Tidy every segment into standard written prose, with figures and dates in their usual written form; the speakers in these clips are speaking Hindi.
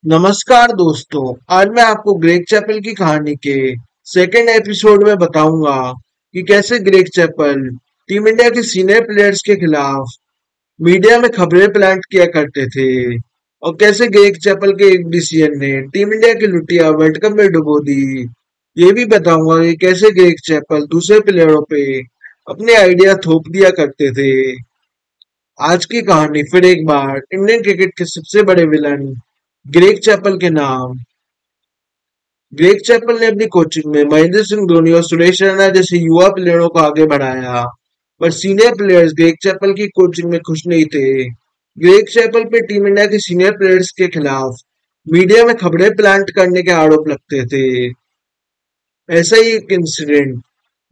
नमस्कार दोस्तों। आज मैं आपको ग्रेग चैपल की कहानी के सेकेंड एपिसोड में बताऊंगा कि कैसे ग्रेग चैपल टीम इंडिया के सीनियर प्लेयर्स के खिलाफ मीडिया में खबरें प्लांट किया करते थे और कैसे ग्रेग चैपल के एक डिसीजन ने टीम इंडिया की लुटिया वर्ल्ड कप में डुबो दी। ये भी बताऊंगा कि कैसे ग्रेग चैपल दूसरे प्लेयरों पे अपने आइडिया थोप दिया करते थे। आज की कहानी फिर एक बार इंडियन क्रिकेट के सबसे बड़े विलन ग्रेग चैपल के नाम। ग्रेग चैपल ने अपनी कोचिंग में महेंद्र सिंह धोनी और सुरेश रैना जैसे युवा प्लेयरों को आगे बढ़ाया, पर सीनियर प्लेयर्स ग्रेग चैपल की कोचिंग में खुश नहीं थे। ग्रेग चैपल पे टीम इंडिया के सीनियर प्लेयर्स के खिलाफ मीडिया में खबरें प्लांट करने के आरोप लगते थे। ऐसा ही एक इंसिडेंट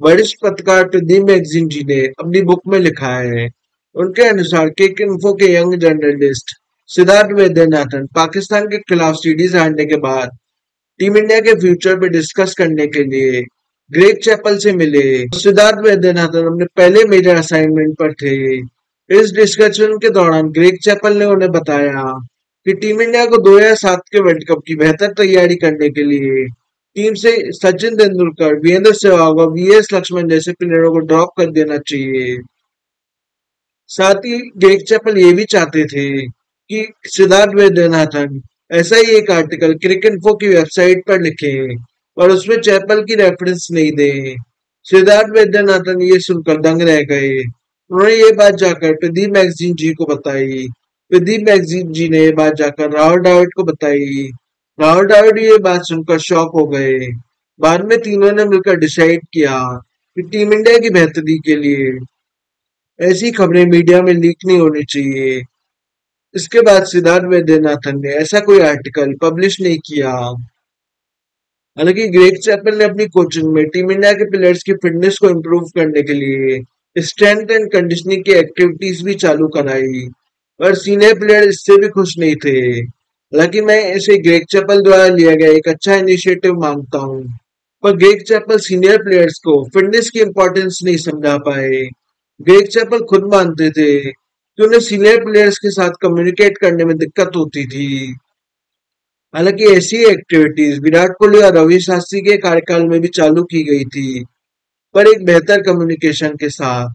वरिष्ठ पत्रकार प्रदीप मैगजीन जी ने अपनी बुक में लिखा है। उनके अनुसार किक इन्फो के यंग जर्नलिस्ट सिद्धार्थ वैद्यनाथन पाकिस्तान के खिलाफ सीरीज हारने के बाद टीम इंडिया के फ्यूचर पे डिस्कस करने के लिए ग्रेग चैपल से मिले। सिद्धार्थ वैद्यनाथन अपने पहले मेजर असाइनमेंट पर थे। इस डिस्कशन के दौरान ग्रेग चैपल ने उन्हें बताया कि टीम इंडिया को 2007 के वर्ल्ड कप की बेहतर तैयारी करने के लिए टीम से सचिन तेंदुलकर, वीरेंद्र सहवाग और वीएस लक्ष्मण जैसे प्लेयरों को ड्रॉप कर देना चाहिए। साथ ही ग्रेग चैपल ये भी चाहते थे कि सिद्धार्थ वैद्यनाथन ऐसा ही एक आर्टिकल क्रिकेट इन्फो की वेबसाइट पर लिखे और उसमें चैपल की रेफरेंस नहीं दे। सिद्धार्थ वैद्यनाथन ये सुनकर दंग रह गए। उन्होंने ये बात जाकर प्रदीप मैगजीन जी को बताई। प्रदीप मैगजीन जी ने ये बात जाकर राहुल द्रविड़ को बताई। राहुल द्रविड़ ये बात सुनकर शॉक हो गए। बाद में तीनों ने मिलकर डिसाइड किया कि टीम इंडिया की बेहतरी के लिए ऐसी खबरें मीडिया में लीक नहीं होनी चाहिए। इसके बाद सिद्धार्थ वैद्यनाथन ने ऐसा कोई आर्टिकल पब्लिश नहीं किया। हालांकि ग्रेग चैपल ने अपनी कोचिंग में टीम इंडिया के प्लेयर्स की फिटनेस को इम्प्रूव करने के लिए स्ट्रेंथ एंड कंडीशनिंग की एक्टिविटीज भी चालू कराई, पर सीनियर प्लेयर इससे भी खुश नहीं थे। हालांकि मैं इसे ग्रेग चैपल द्वारा लिया गया एक अच्छा इनिशिएटिव मानता हूँ, पर ग्रेग चैपल सीनियर प्लेयर्स को फिटनेस की इंपॉर्टेंस नहीं समझा पाए। ग्रेग चैपल खुद मानते थे कि उन्हें सीनियर प्लेयर्स के साथ कम्युनिकेट करने में दिक्कत होती थी। हालांकि ऐसी एक्टिविटीज विराट कोहली और रवि शास्त्री के कार्यकाल में भी चालू की गई थी, पर एक बेहतर कम्युनिकेशन के साथ।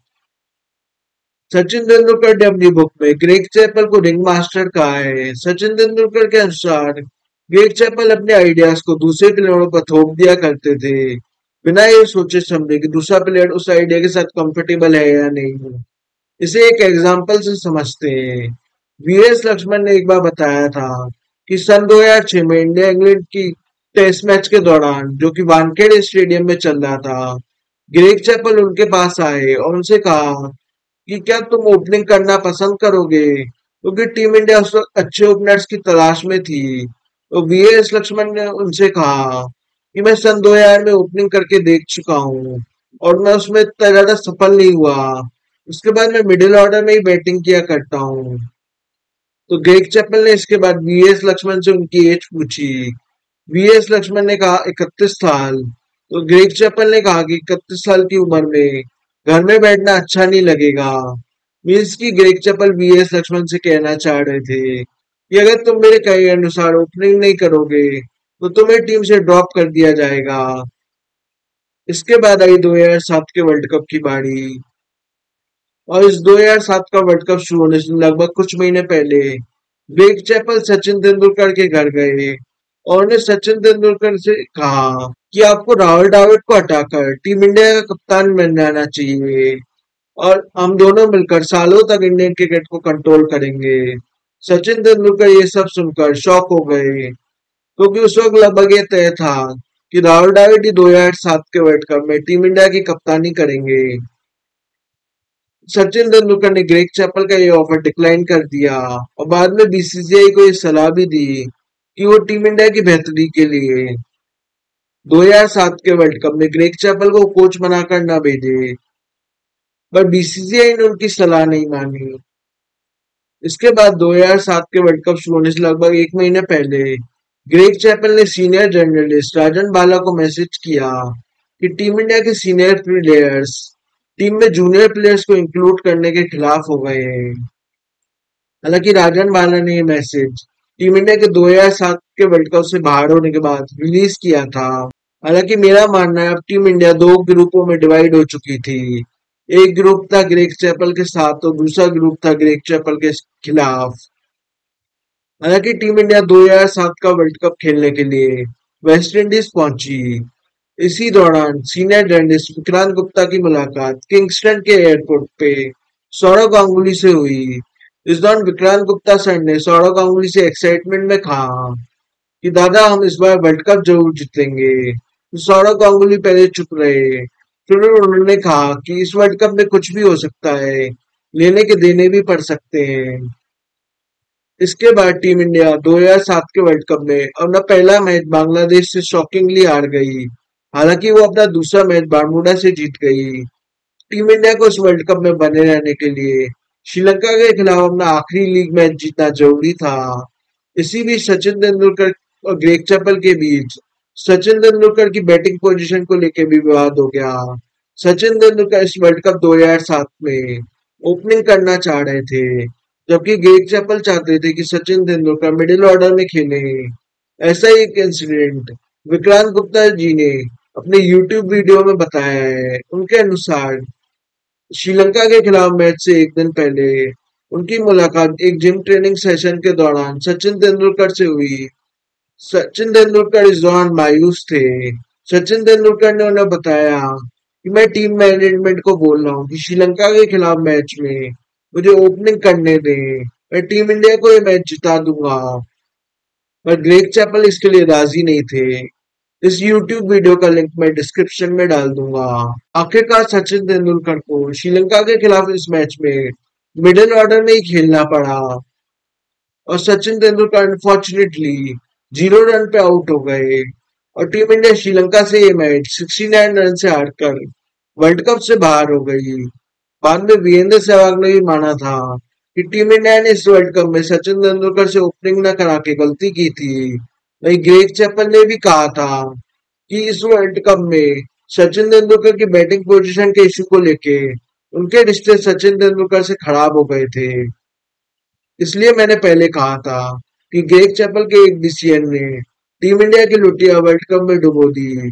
सचिन तेंदुलकर ने अपनी बुक में ग्रेग चैपल को रिंग मास्टर कहा है। सचिन तेंदुलकर के अनुसार ग्रेग चैपल अपने आइडियाज को दूसरे प्लेयरों पर थोप दिया करते थे, बिना ये सोचे समझे कि दूसरा प्लेयर उस आइडिया के साथ कंफर्टेबल है या नहीं। इसे एक एग्जाम्पल से समझते हैं। वीएस लक्ष्मण ने एक बार बताया था कि सन 2006 में इंडिया इंग्लैंड की टेस्ट मैच के दौरान, जो कि वानखेड़े स्टेडियम में चल रहा था, ग्रेग चैपल उनके पास आए और उनसे कहा कि क्या तुम ओपनिंग करना पसंद करोगे, क्योंकि टीम इंडिया उस वक्त अच्छे ओपनर्स की तलाश में थी। तो वीएस लक्ष्मण ने उनसे कहा कि मैं सन 2000 में ओपनिंग करके देख चुका हूँ और मैं उसमें इतना ज्यादा सफल नहीं हुआ। उसके बाद मैं मिडिल ऑर्डर में ही बैटिंग किया करता हूँ। तो ग्रेग चैपल ने इसके बाद वीएस लक्ष्मण से उनकी एज पूछी। वीएस लक्ष्मण ने कहा 31 साल। तो ग्रेग चैपल ने कहा कि 31 साल की उम्र में घर में बैठना अच्छा नहीं लगेगा। मीन्स की ग्रेग चैपल वीएस लक्ष्मण से कहना चाह रहे थे कि अगर तुम मेरे कहे अनुसार ओपनिंग नहीं करोगे तो तुम्हें टीम से ड्रॉप कर दिया जाएगा। इसके बाद आई 2007 के वर्ल्ड कप की बारी, और इस 2007 का वर्ल्ड कप शुरू होने से लगभग कुछ महीने पहले ग्रेग चैपल सचिन तेंदुलकर के घर गए और उन्हें सचिन तेंदुलकर से कहा कि आपको राहुल द्रविड़ को हटाकर टीम इंडिया का कप्तान बन जाना चाहिए और हम दोनों मिलकर सालों तक इंडियन क्रिकेट को कंट्रोल करेंगे। सचिन तेंदुलकर ये सब सुनकर शॉक हो गए, क्योंकि उस वक्त लगभग ये तय था कि राहुल द्रविड़ ही 2007 के वर्ल्ड कप में टीम इंडिया की कप्तानी करेंगे। सचिन तेंदुलकर ने ग्रेग चैपल का ये ऑफर डिक्लाइन कर दिया और बाद में बीसीसीआई को ये सलाह भी दी कि वो टीम इंडिया की बेहतरी के लिए 2007 के वर्ल्ड कप में ग्रेग चैपल को कोच बनाकर न भेजे, पर बीसीसीआई ने उनकी सलाह नहीं मानी। इसके बाद 2007 के वर्ल्ड कप शुरू होने से लगभग एक महीने पहले ग्रेग चैपल ने सीनियर जर्नलिस्ट राजन बाला को मैसेज किया कि टीम इंडिया के सीनियर प्लेयर्स टीम में जूनियर प्लेयर्स को इंक्लूड करने के खिलाफ हो गए हैं। हालांकि राजन बाला ने ये मैसेज टीम इंडिया के 2007 के वर्ल्ड कप से बाहर होने के बाद रिलीज किया था। हालांकि मेरा मानना है अब टीम इंडिया दो ग्रुपों में डिवाइड हो चुकी थी। एक ग्रुप था ग्रेग चैपल के साथ और दूसरा ग्रुप था ग्रेग चैपल के खिलाफ। हालांकि टीम इंडिया 2007 का वर्ल्ड कप खेलने के लिए वेस्ट इंडीज पहुंची। इसी दौरान सीनियर जर्नलिस्ट विक्रांत गुप्ता की मुलाकात किंगस्टन के एयरपोर्ट पे सौरव गांगुली से हुई। इस दौरान विक्रांत गुप्ता सर ने सौरव गांगुली से एक्साइटमेंट में कहा कि दादा हम इस बार वर्ल्ड कप जरूर जीतेंगे। तो सौरव गांगुली पहले चुप रहे, फिर उन्होंने कहा कि इस वर्ल्ड कप में कुछ भी हो सकता है, लेने के देने भी पड़ सकते हैं। इसके बाद टीम इंडिया 2007 के वर्ल्ड कप में अपना पहला मैच बांग्लादेश से शॉकिंगली हार गई। हालांकि वो अपना दूसरा मैच बारमूडा से जीत गई। टीम इंडिया को इस वर्ल्ड कप में बने रहने के लिए श्रीलंका के खिलाफ अपना आखिरी लीग मैच जीतना जरूरी था। इसी बीच सचिन तेंदुलकर और ग्रेग चैपल के बीच सचिन तेंदुलकर की बैटिंग पोजीशन को लेकर भी विवाद हो गया। सचिन तेंदुलकर इस वर्ल्ड कप 2007 में ओपनिंग करना चाह रहे थे, जबकि ग्रेग चैपल चाहते थे कि सचिन तेंदुलकर मिडिल ऑर्डर में खेले। ऐसा ही एक इंसिडेंट विक्रांत गुप्ता जी ने अपने यूट्यूब वीडियो में बताया है। उनके अनुसार श्रीलंका के खिलाफ मैच से एक दिन पहले उनकी मुलाकात एक जिम ट्रेनिंग सेशन के दौरान सचिन तेंदुलकर से हुई। सचिन तेंदुलकर इस दौरान मायूस थे। सचिन तेंदुलकर ने उन्हें बताया कि मैं टीम मैनेजमेंट को बोल रहा हूँ कि श्रीलंका के खिलाफ मैच में मुझे ओपनिंग करने दें, मैं टीम इंडिया को ये मैच जिता दूंगा। पर ग्रेग चैपल इसके लिए राजी नहीं थे। इस यूट्यूब वीडियो का लिंक मैं डिस्क्रिप्शन में डाल दूंगा। आखिरकार सचिन तेंदुलकर को श्रीलंका के खिलाफ इस मैच में मिडिल ऑर्डर में ही खेलना पड़ा और सचिन तेंदुलकर अनफॉर्चुनेटली 0 रन पे आउट हो गए और टीम इंडिया श्रीलंका से ये मैच 69 रन से हारकर वर्ल्ड कप से बाहर हो गई। बाद में वीरेंद्र सहवाग ने भी माना था कि टीम इंडिया ने इस वर्ल्ड कप में सचिन तेंदुलकर से ओपनिंग न करा के गलती की थी। वहीं ग्रेग चैपल ने भी कहा था कि इस वर्ल्ड कप में सचिन तेंदुलकर की बैटिंग पोजीशन के इशू को लेके उनके रिश्ते सचिन तेंदुलकर से खराब हो गए थे। इसलिए मैंने पहले कहा था कि ग्रेग चैपल के एक डिसीजन ने टीम इंडिया की लुटिया वर्ल्ड कप में डुबो दी।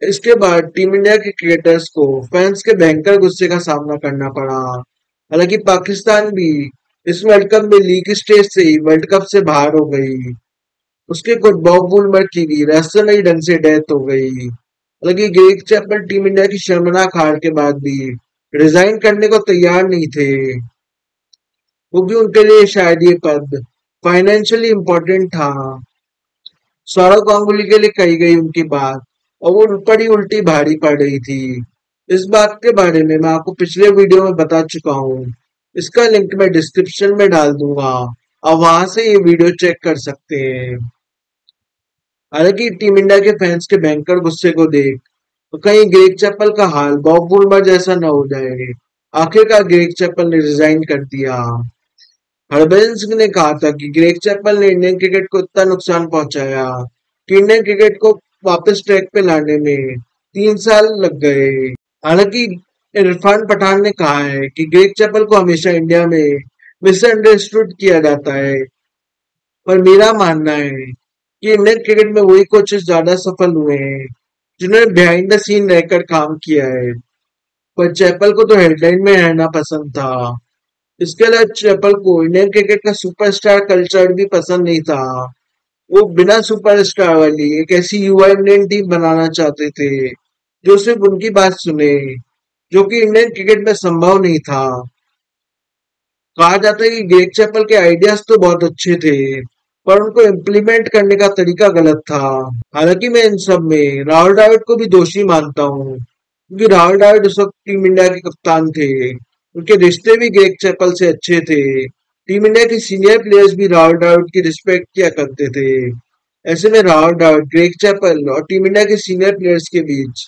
इसके बाद टीम इंडिया के क्रिकेटर्स को फैंस के भयंकर गुस्से का सामना करना पड़ा। हालांकि पाकिस्तान भी इस वर्ल्ड कप में लीग स्टेज से ही वर्ल्ड कप से बाहर हो गई। उसके कुछ बॉब वुलमर की भी रहस्यमयी ढंग से डेथ हो गई। हालांकि ग्रेग चैपल टीम इंडिया की शर्मनाक हार के बाद भी रिजाइन करने को तैयार नहीं थे, क्योंकि उनके लिए शायद ये पद फाइनेंशियली इम्पोर्टेंट था। सौरव गांगुली के लिए कही गई उनकी बात और वो उन पर ही उल्टी भारी पड़ रही थी। इस बात के बारे में मैं आपको पिछले वीडियो में बता चुका हूँ। इसका लिंक मैं डिस्क्रिप्शन में डाल दूंगा, आप वहां से ये वीडियो चेक कर सकते हैं। हालांकि टीम इंडिया के फैंस के भयंकर गुस्से को देख तो कहीं ग्रेग चैपल का हाल बॉब वुलमर जैसा न हो जाए। आखिरकार ग्रेग चैपल ने रिजाइन कर दिया। हरभजन सिंह ने कहा था कि ग्रेग चैपल ने इंडियन क्रिकेट को इतना नुकसान पहुंचाया कि इंडियन क्रिकेट को वापस ट्रैक पे लाने में 3 साल लग गए। हालांकि इरफान पठान ने कहा है कि ग्रेग चैपल को हमेशा इंडिया में मिसअंडरस्टूड किया जाता है, पर मेरा मानना है कि इंडियन क्रिकेट में वही कोचेस ज्यादा सफल हुए हैं जिन्होंने बिहाइंड द सीन रहकर काम किया है। पर चैपल को तो हेडलाइन में रहना पसंद था। इसके अलावा चैपल को इंडियन क्रिकेट का सुपरस्टार कल्चर भी पसंद नहीं था। वो बिना सुपरस्टार वाली एक ऐसी युवा इंडियन टीम बनाना चाहते थे जो सिर्फ उनकी बात सुने, जो कि इंडियन क्रिकेट में संभव नहीं था। कहा जाता है कि ग्रेग चैपल के आइडियाज तो बहुत अच्छे थे, पर उनको इम्प्लीमेंट करने का तरीका गलत था। हालांकि मैं इन सब में राहुल द्रविड़ को भी दोषी मानता हूँ, क्योंकि राहुल द्रविड़ उस वक्त टीम इंडिया के कप्तान थे। उनके रिश्ते भी ग्रेग चैपल से अच्छे थे। टीम इंडिया के सीनियर प्लेयर्स भी राहुल द्रविड़ की रिस्पेक्ट किया करते थे। ऐसे में राहुल द्रविड़ ग्रेग चैपल और टीम इंडिया के सीनियर प्लेयर्स के बीच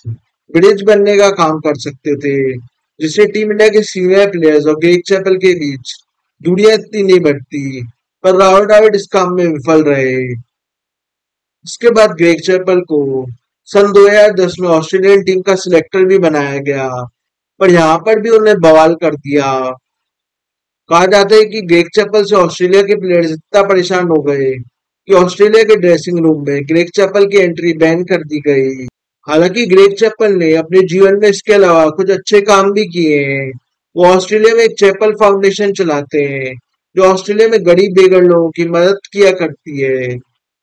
ब्रिज बनने का काम कर सकते थे, जिससे टीम इंडिया के सीनियर प्लेयर्स और ग्रेग चैपल के बीच दूरियां इतनी नहीं बढ़ती। पर राहुल द्रविड़ इस काम में विफल रहे। इसके बाद ग्रेग चैपल को सन 2010 में ऑस्ट्रेलियन टीम का सिलेक्टर भी बनाया गया, पर यहाँ पर भी उन्हें बवाल कर दिया। कहा जाता है कि ग्रेग चैपल से ऑस्ट्रेलिया के प्लेयर्स इतना परेशान हो गए कि ऑस्ट्रेलिया के ड्रेसिंग रूम में ग्रेग चैपल की एंट्री बैन कर दी गई। हालांकि ग्रेग चैपल ने अपने जीवन में इसके अलावा कुछ अच्छे काम भी किए हैं। वो ऑस्ट्रेलिया में एक चैपल फाउंडेशन चलाते हैं जो ऑस्ट्रेलिया में गरीब बेघर लोगों की मदद किया करती है।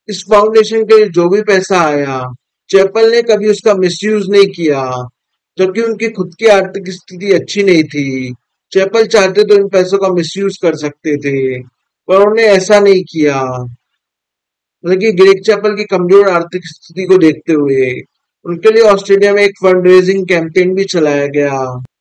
इस फाउंडेशन के लिए जो भी पैसा आया, चैपल ने कभी उसका मिसयूज नहीं किया, जबकि उनकी खुद की आर्थिक स्थिति अच्छी नहीं थी। चैपल चाहते तो इन पैसों का मिसयूज कर सकते थे, पर उन्होंने ऐसा नहीं किया। मतलब कि ग्रेग चैपल की कमजोर आर्थिक स्थिति को देखते हुए उनके लिए ऑस्ट्रेलिया में एक फंड रेजिंग कैंपेन भी चलाया गया।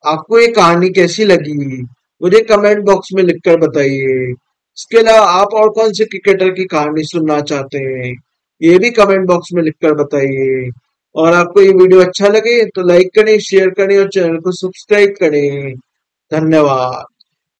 आपको ये कहानी कैसी लगी, मुझे कमेंट बॉक्स में लिखकर बताइए। इसके अलावा आप और कौन से क्रिकेटर की कहानी सुनना चाहते हैं, ये भी कमेंट बॉक्स में लिखकर बताइए। और आपको ये वीडियो अच्छा लगे तो लाइक करें, शेयर करें और चैनल को सब्सक्राइब करें। धन्यवाद।